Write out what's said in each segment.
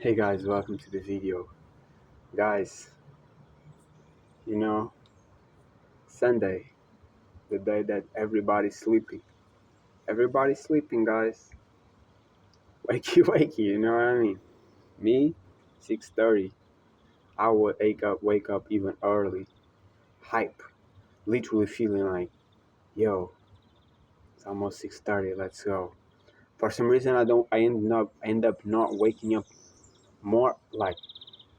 Hey guys, welcome to the video. Guys, you know, Sunday, the day that everybody's sleeping. Everybody's sleeping, guys. Wakey, wakey, you know what I mean? Me, 6:30. I would wake up even early. Hype. Literally feeling like, yo, it's almost 6:30, let's go. For some reason I end up not waking up more like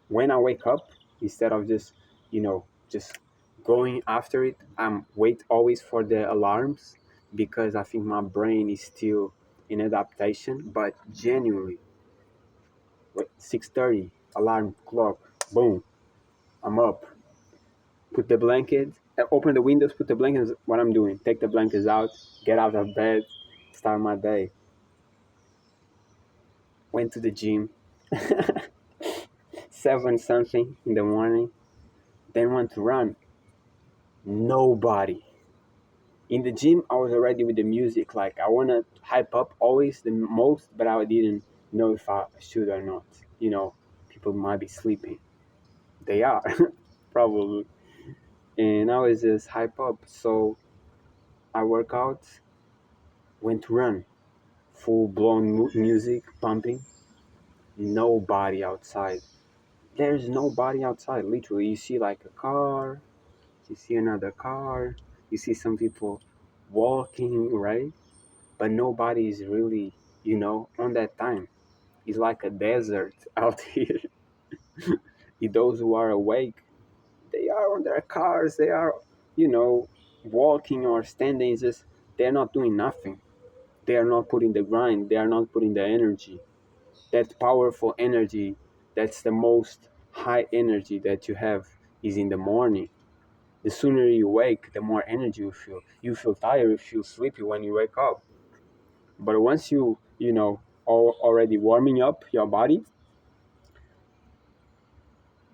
when I wake up, instead of just going after it, I'm wait always for the alarms because I think my brain is still in adaptation. But genuinely, 6:30 alarm clock, boom, I'm up. Put the blanket, open the windows, put the blankets. What I'm doing? Take the blankets out, get out of bed, start my day. Went to the gym, 7 something in the morning. Then went to run. Nobody in the gym. I was already with the music, like I want to hype up always the most, but I didn't know if I should or not. People might be sleeping. They are probably. And I was just hype up, so I work out, went to run, full blown music pumping. Nobody outside. There's nobody outside. Literally, you see like a car, you see another car, you see some people walking, right? But nobody is really, on that time. It's like a desert out here. Those who are awake, they are on their cars, they are, you know, walking or standing. Just they're not doing nothing. They are not putting the grind. They are not putting the energy. That powerful energy, that's the most high energy that you have is in the morning. The sooner you wake, the more energy you feel. You feel tired, you feel sleepy when you wake up. But once already warming up your body,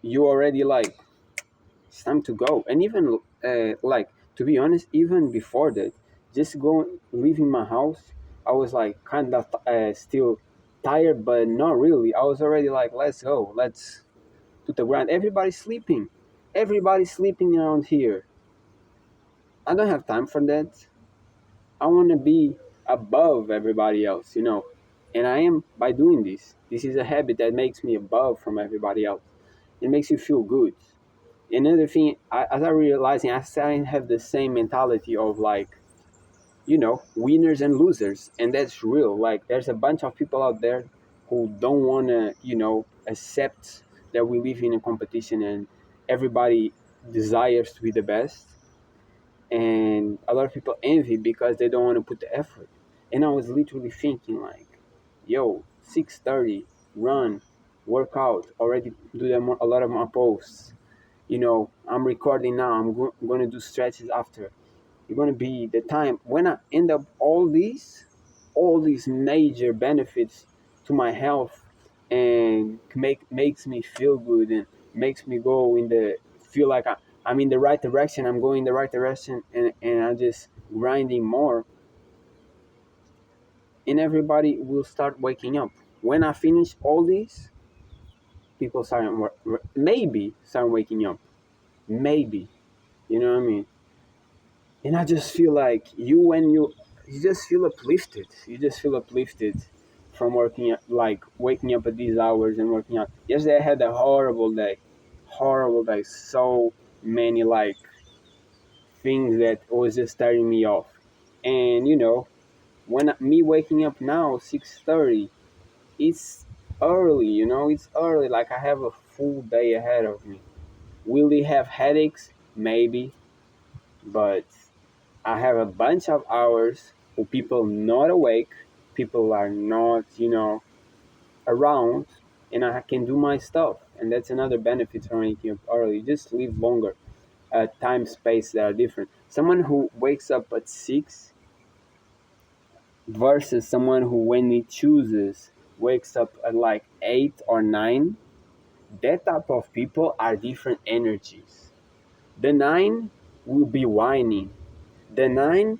you already like it's time to go. And even like to be honest, even before that, just going leaving my house, I was like kind of still tired, but not really. I was already like, let's go, let's put the ground. Everybody's sleeping around here. I don't have time for that. I want to be above everybody else. And I am by doing this. This is a habit that makes me above from everybody else. It makes you feel good. Another thing, as I realizing, I starting to have the same mentality of like, winners and losers, and that's real. Like, there's a bunch of people out there who don't want to, accept that we live in a competition and everybody desires to be the best, and a lot of people envy because they don't want to put the effort. And I was literally thinking like, yo, 6:30, run, work out, already do a lot of my posts. I'm recording now. I'm going to do stretches after. It's going to be the time when I end up all these major benefits to my health, and makes me feel good and makes me go in the feel like I'm in the right direction. I'm going in the right direction, and I'm just grinding more, and everybody will start waking up. When I finish all these, people maybe start waking up. Maybe. You know what I mean? And I just feel like you just feel uplifted. You just feel uplifted from like waking up at these hours and working out. Yesterday I had a horrible day. So many like things that was just starting me off. And when me waking up now 6:30, it's early. It's early. Like I have a full day ahead of me. Will they have headaches? Maybe, but I have a bunch of hours where people not awake, people are not, around, and I can do my stuff. And that's another benefit from waking up early. You just live longer. Time, space that are different. Someone who wakes up at 6 versus someone who, when he chooses, wakes up at like 8 or 9. That type of people are different energies. The 9 will be whining. The 9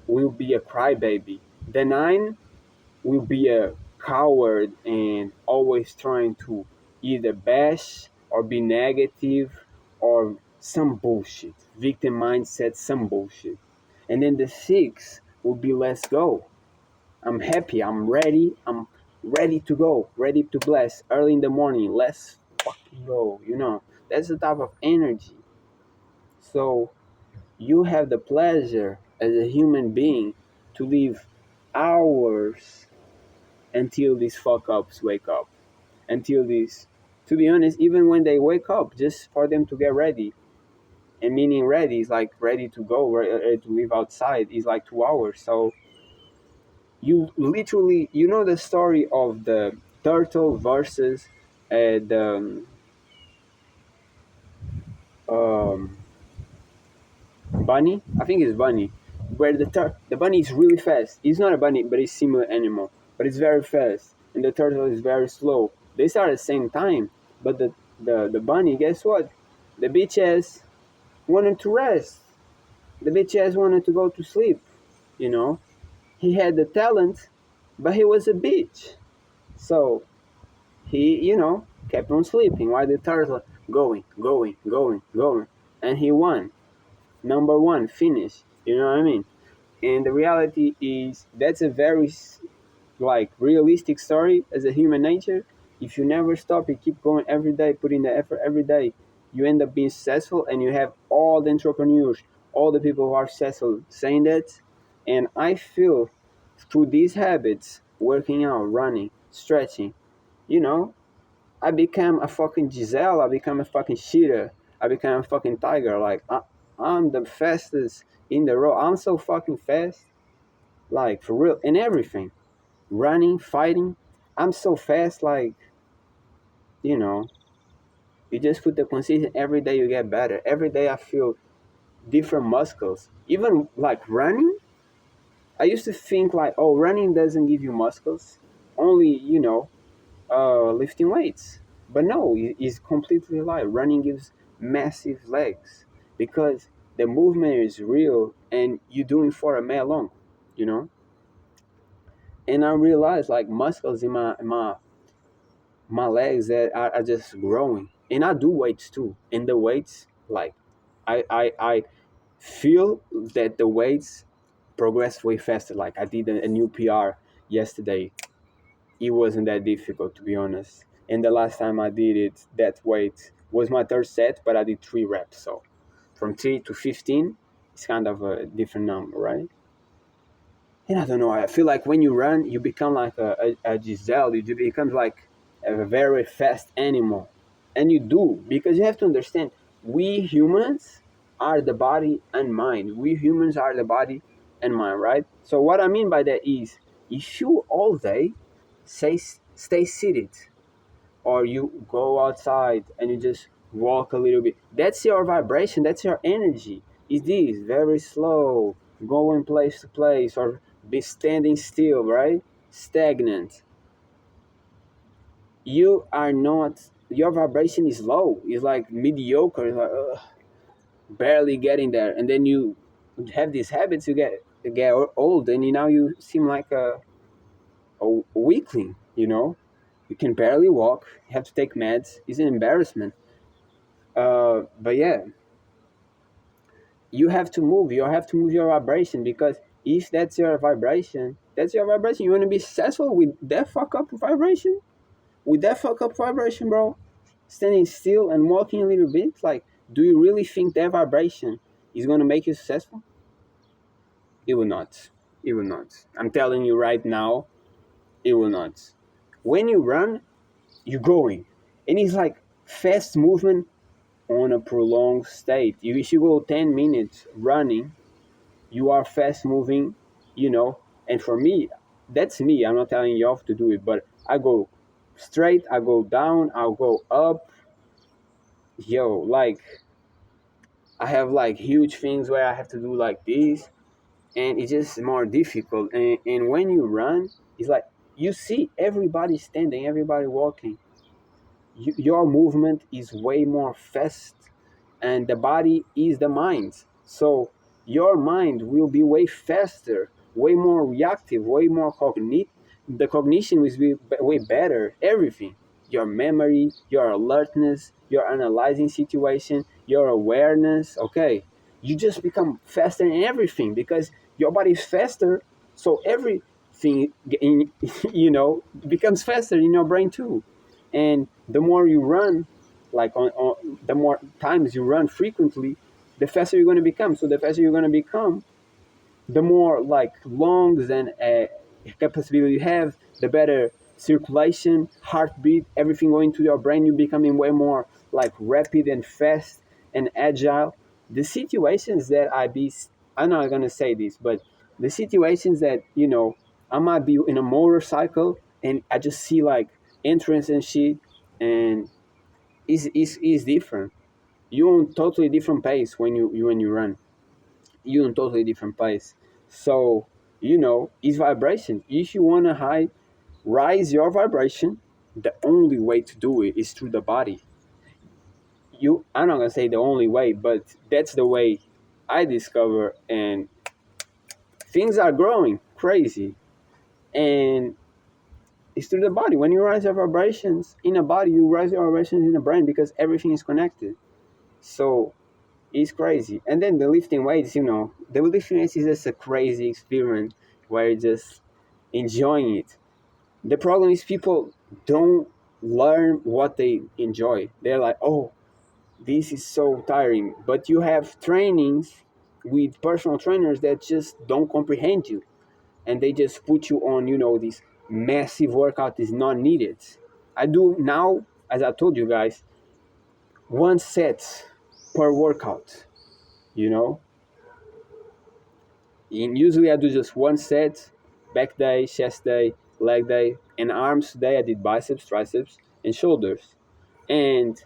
will be a crybaby. The 9 will be a coward and always trying to either bash or be negative or some bullshit. Victim mindset, some bullshit. And then the six will be let's go. I'm happy, I'm ready to go, ready to bless early in the morning. Let's fucking go, you know. That's the type of energy. So you have the pleasure as a human being to live hours until these fuck ups wake up. Until these, to be honest, even when they wake up, just for them to get ready. And meaning ready is like ready to go, ready to live outside is like 2 hours. So you literally, you know the story of the turtle versus the um, bunny. I think it's bunny, where the bunny is really fast. It's not a bunny, but it's similar animal, but it's very fast, and the turtle is very slow. They start at the same time, but the bunny, guess what? The bitch ass wanted to rest. The bitch ass wanted to go to sleep. You know, he had the talent, but he was a bitch. So he, kept on sleeping while the turtle going, going, going, going, and he won. Number one, finish. You know what I mean? And the reality is that's a very like realistic story as a human nature. If you never stop, you keep going every day, putting the effort every day, you end up being successful, and you have all the entrepreneurs, all the people who are successful saying that. And I feel through these habits, working out, running, stretching, you know, I became a fucking Giselle. I became a fucking cheetah. I became a fucking tiger. Like I'm the fastest in the road. I'm so fucking fast. Like for real, in everything, running, fighting. I'm so fast. Like you know, you just put the consistent. Every day you get better. Every day I feel different muscles. Even like running, I used to think like, oh, running doesn't give you muscles. Only lifting weights. But no, it's completely a lie. Running gives massive legs because the movement is real and you're doing for a man long, you know. And I realized like muscles in my legs that are just growing, and I do weights too. And the weights, like, I feel that the weights progress way faster. Like I did a new PR yesterday. It wasn't that difficult, to be honest. And the last time I did it, that weight was my third set, but I did 3 reps. So from 3 to 15, it's kind of a different number, right? And I don't know. I feel like when you run, you become like a Giselle. You become like a very fast animal, and you do because you have to understand. We humans are the body and mind. We humans are the body and mind, right? So what I mean by that is, if you all day say stay seated, or you go outside and you just walk a little bit, that's your vibration, that's your energy. Is this very slow, going place to place, or be standing still, right? Stagnant. You are not, your vibration is low, it's like mediocre, it's like barely getting there. And then you have these habits, you get old, and now you seem like a weakling, you know. You can barely walk, you have to take meds. It's an embarrassment. But yeah, you have to move. You have to move your vibration, because if that's your vibration. You want to be successful with that fuck up vibration? With that fuck up vibration, bro? Standing still and walking a little bit? Like, do you really think that vibration is going to make you successful? It will not. It will not. I'm telling you right now, it will not. When you run, you're going. And it's like fast movement on a prolonged state. If you go 10 minutes running, you are fast moving, you know. And for me, that's me. I'm not telling you off to do it, but I go straight, I go down, I'll go up. Yo, like I have like huge things where I have to do like this, and it's just more difficult. And when you run, it's like you see everybody standing, everybody walking. Your movement is way more fast, and the body is the mind. So your mind will be way faster, way more reactive, way more the cognition will be way better. Everything, your memory, your alertness, your analyzing situation, your awareness. Okay, you just become faster in everything because your body is faster. So everything in, becomes faster in your brain too. And the more you run, like on the more times you run frequently, the faster you're going to become. So the faster you're going to become, the more like lungs and capacity you have, the better circulation, heartbeat, everything going to your brain. You're becoming way more like rapid and fast and agile. The situations that I'm not gonna say this, but the situations that I might be in a motorcycle and I just see like entrance and shit, and is different. You're on totally different pace when you run. You're in totally different place. So, it's vibration. If you want to rise your vibration, the only way to do it is through the body. I'm not gonna say the only way, but that's the way I discover, and things are growing crazy. And it's through the body. When you rise your vibrations in a body, you rise your vibrations in the brain because everything is connected. So it's crazy. And then the lifting weights, the lifting weights is just a crazy experiment where you're just enjoying it. The problem is people don't learn what they enjoy. They're like, oh, this is so tiring. But you have trainings with personal trainers that just don't comprehend you. And they just put you on, this massive workout is not needed. I do now, as I told you guys, one set per workout, you know And usually I do just one set, back day, chest day, leg day, and arms today I did biceps, triceps, and shoulders. And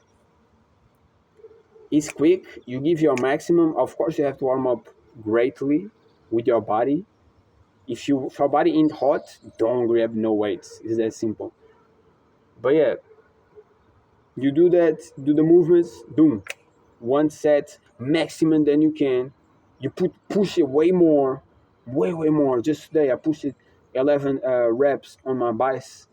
it's quick. You give your maximum. Of course, you have to warm up greatly with your body. If your body ain't hot, don't grab no weights. It's that simple. But yeah, you do that, do the movements, boom, one set maximum than you can. You push it way more, way more. Just today I pushed it 11 reps on my biceps,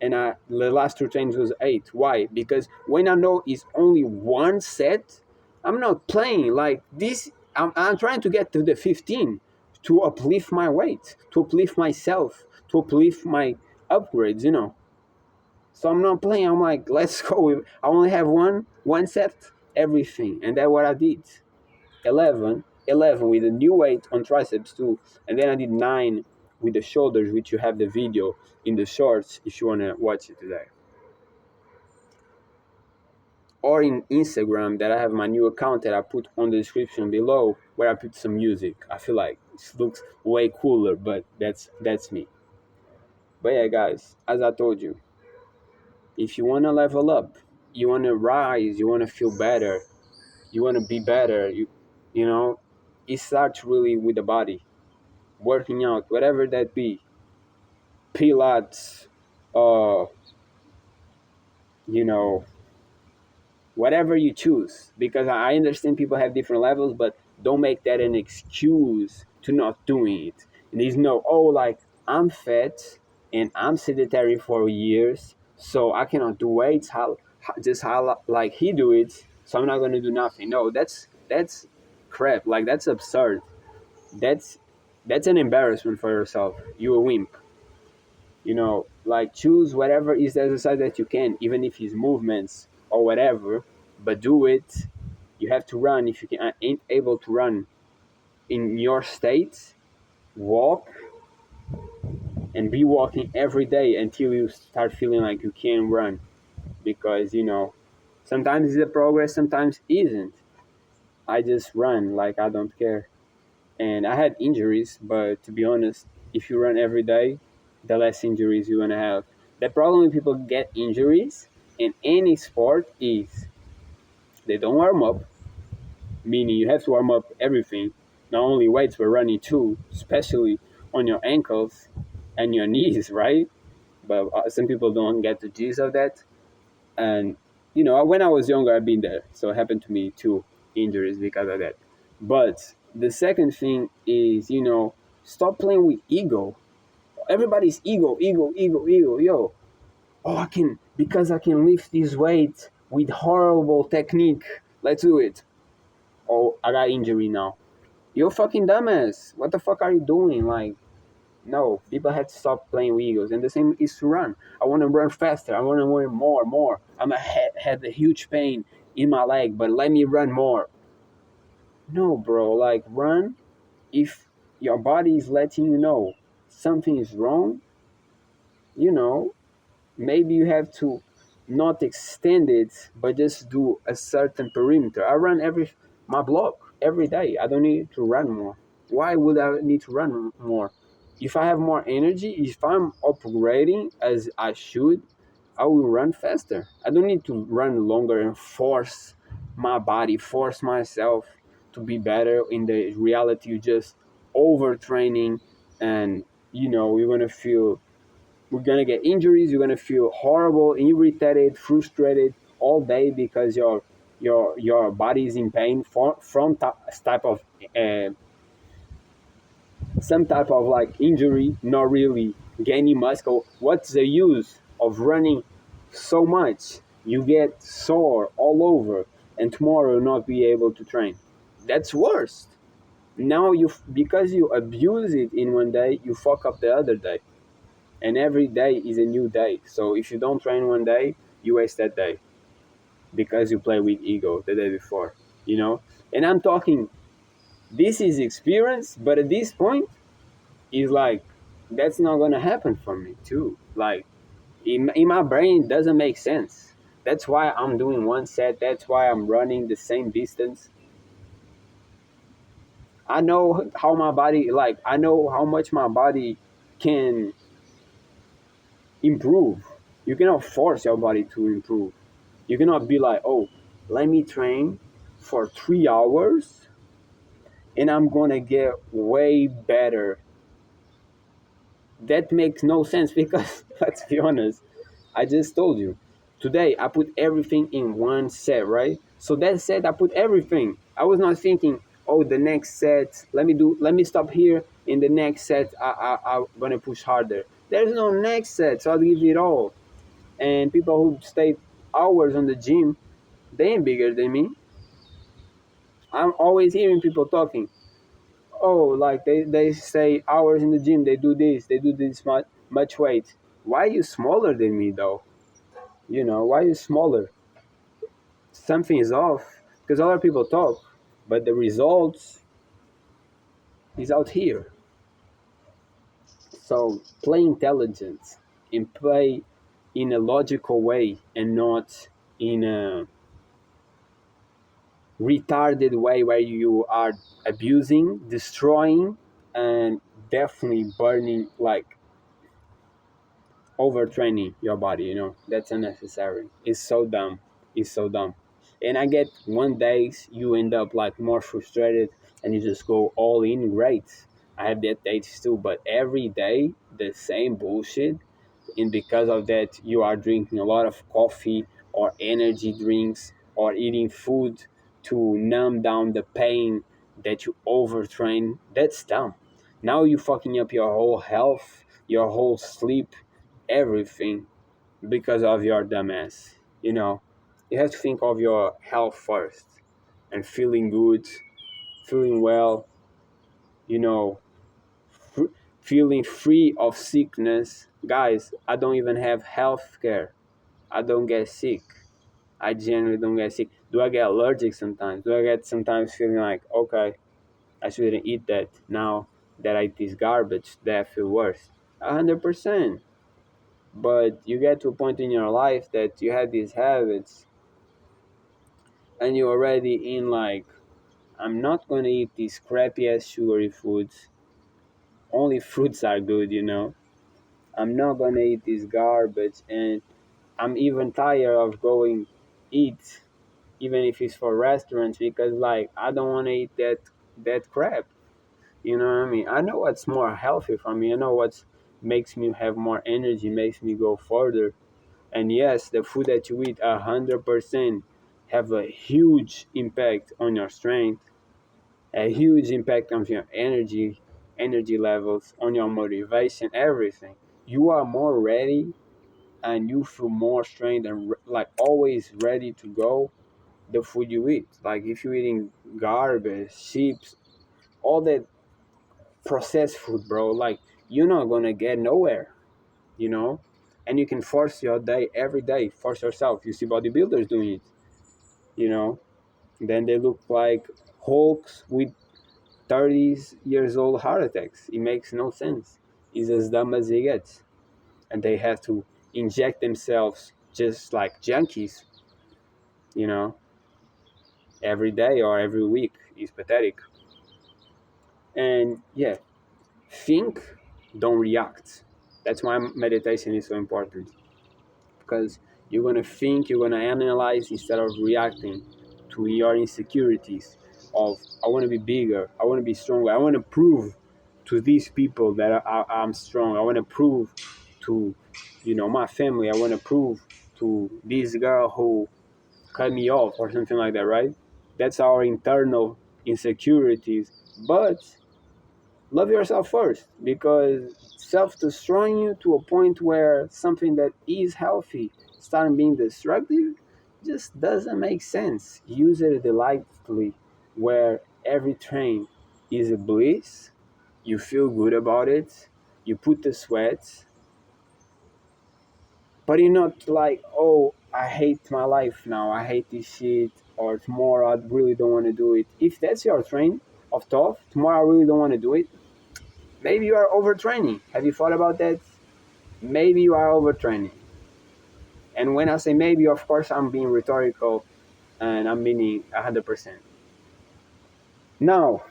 and the last two trains was 8. Why? Because when I know it's only one set, I'm not playing like this. I'm trying to get to the 15 to uplift my weight, to uplift myself, to uplift my upgrades. So I'm not playing. I'm like, let's go. I only have one set, everything, and that's what I did. 11 with a new weight on triceps too, and then I did 9 with the shoulders, which you have the video in the shorts if you wanna watch it today, or in Instagram that I have my new account that I put on the description below, where I put some music. I feel like it looks way cooler, but that's me. But yeah, guys, as I told you, if you wanna level up, you wanna rise, you wanna feel better, you wanna be better, you know, it starts really with the body, working out, whatever that be, pilates, uh, you know, whatever you choose. Because I understand people have different levels, but don't make that an excuse to not doing it. And there's no, oh, like I'm fat and I'm sedentary for years, so I cannot do weights. How like he do it, so I'm not gonna do nothing. No, that's crap. Like that's absurd. That's that's an embarrassment for yourself. You a wimp. Like choose whatever is the exercise that you can, even if it's movements or whatever, but do it. You have to run. If you ain't able to run in your state, walk, and be walking every day until you start feeling like you can run, because sometimes it's a progress, sometimes isn't. I just run like I don't care. And I had injuries, but to be honest, if you run every day, the less injuries you're gonna have. The problem when people get injuries in any sport is they don't warm up, meaning you have to warm up everything, not only weights but running too, especially on your ankles and your knees, right? But some people don't get the gist of that. And when I was younger, I've been there, so it happened to me too, injuries because of that. But the second thing is, stop playing with ego. Everybody's ego, ego, ego, ego, yo. Oh, I can, because I can lift this weight with horrible technique. Let's do it. Oh, I got injury now. You're fucking dumbass. What the fuck are you doing? Like, no, people have to stop playing with egos. And the same is to run. I want to run faster. I want to run more, more. I'm a had a huge pain in my leg, but let me run more. No, bro. Like, run if your body is letting you know something is wrong. You know, maybe you have to not extend it, but just do a certain perimeter. I run every my block every day. I don't need to run more. Why would I need to run more? If I have more energy, if I'm upgrading as I should, I will run faster. I don't need to run longer and force my body, force myself to be better. In the reality, you just overtraining, and you're gonna feel, we're gonna get injuries. You're gonna feel horrible, irritated, frustrated all day because your body is in pain from type of uh, some type of like injury, not really gaining muscle. What's the use of running so much? You get sore all over, and tomorrow not be able to train. That's worst. Now because you abuse it in one day, you fuck up the other day, and every day is a new day. So if you don't train one day, you waste that day because you play with ego the day before, you know. And I'm talking, this is experience, but at this point, is like, that's not gonna happen for me too. Like, in my brain, it doesn't make sense. That's why I'm doing one set. That's why I'm running the same distance. I know how my body, like, I know how much my body can improve. You cannot force your body to improve. You cannot be like, oh, let me train for 3 hours and I'm gonna get way better. That makes no sense because let's be honest, I just told you. Today I put everything in one set, right? So that set I put everything. I was not thinking, oh, the next set, let me stop here. In the next set, I'm gonna push harder. There's no next set, so I'll give it all. And people who stay hours on the gym, they ain't bigger than me. I'm always hearing people talking. Oh, like they say hours in the gym, they do this much weight. Why are you smaller than me though? Why are you smaller? Something is off because other people talk, but the results is out here. So play intelligent and play in a logical way and not in a retarded way where you are abusing, destroying, and definitely burning, like overtraining your body. That's unnecessary. It's so dumb. It's so dumb. And I get one days you end up like more frustrated and you just go all in. Great, I have that days too, but every day the same bullshit, and because of that you are drinking a lot of coffee or energy drinks or eating food to numb down the pain that you overtrain. That's dumb. Now you fucking up your whole health, your whole sleep, everything because of your dumbass. You have to think of your health first and feeling good, feeling well, you know feeling free of sickness. Guys, I don't even have health care. I don't get sick. I generally don't get sick. Do I get allergic sometimes? Do I get sometimes feeling like, okay, I shouldn't eat that? Now that I eat this garbage, that I feel worse? 100%. But you get to a point in your life that you have these habits and you're already in like, I'm not gonna eat these crappy ass sugary foods. Only fruits are good. I'm not gonna eat this garbage, and I'm even tired of going eat, even if it's for restaurants, because like I don't want to eat that crap. You know what I mean? I know what's more healthy for me. I know what makes me have more energy, makes me go further. And yes, the food that you eat 100% have a huge impact on your strength, a huge impact on your energy. energy levels, on your motivation, everything. You are more ready and you feel more strength and like always ready to go the food you eat. Like if you're eating garbage, chips, all that processed food, bro, like you're not gonna get nowhere, you know? And you can force your day every day, force yourself. You see bodybuilders doing it, you know? Then they look like Hulks with 30 years old heart attacks. It makes no sense. It's as dumb as it gets. And they have to inject themselves just like junkies, you know, every day or every week. It's pathetic. And yeah, think, don't react. That's why meditation is so important, because you're going to think, you're going to analyze instead of reacting to your insecurities of I want to be bigger, I want to be stronger, I want to prove to these people that I'm strong, I want to prove to my family, I want to prove to this girl who cut me off or something like that, right? That's our internal insecurities. But love yourself first, because self-destroying you to a point where something that is healthy start being destructive just doesn't make sense. Use it delightfully, where every train is a bliss, you feel good about it, you put the sweat, but you're not like, oh, I hate my life now, I hate this shit, or tomorrow I really don't want to do it. If that's your train of thought, tomorrow I really don't want to do it, maybe you are overtraining. Have you thought about that? Maybe you are overtraining. And when I say maybe, of course, I'm being rhetorical and I'm meaning 100%. Now,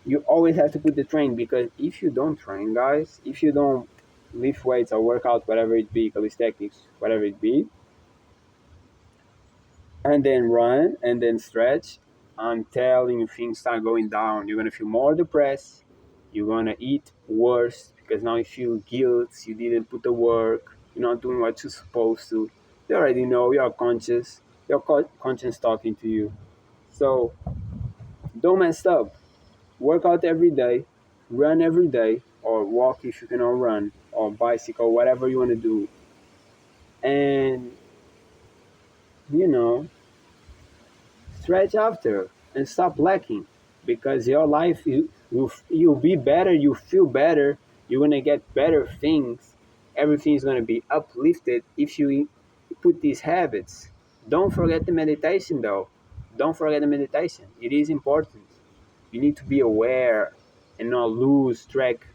you always have to put the train, because if you don't train, guys, if you don't lift weights or work out, whatever it be, calisthenics, whatever it be, and then run and then stretch, I'm telling you, things start going down. You're gonna feel more depressed. You're gonna eat worse because now you feel guilt. You didn't put the work. You're not doing what you're supposed to. You already know. You're conscious. Your conscience talking to you. So don't mess up. Work out every day. Run every day, or walk if you cannot run, or bicycle, whatever you want to do. And you know, stretch after and stop lacking, because your life, you'll be better, you feel better, you're gonna get better things, everything is gonna be uplifted if you put these habits. Don't forget the meditation though. Don't forget the meditation. It is important. You need to be aware and not lose track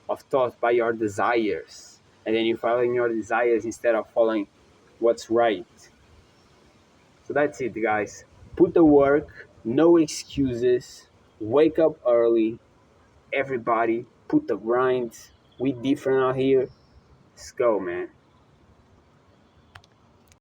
of thoughts by your desires, and then you're following your desires instead of following what's right. So that's it, guys. Put the work, no excuses. Wake up early. Everybody, put the grind. We different out here. Let's go, man.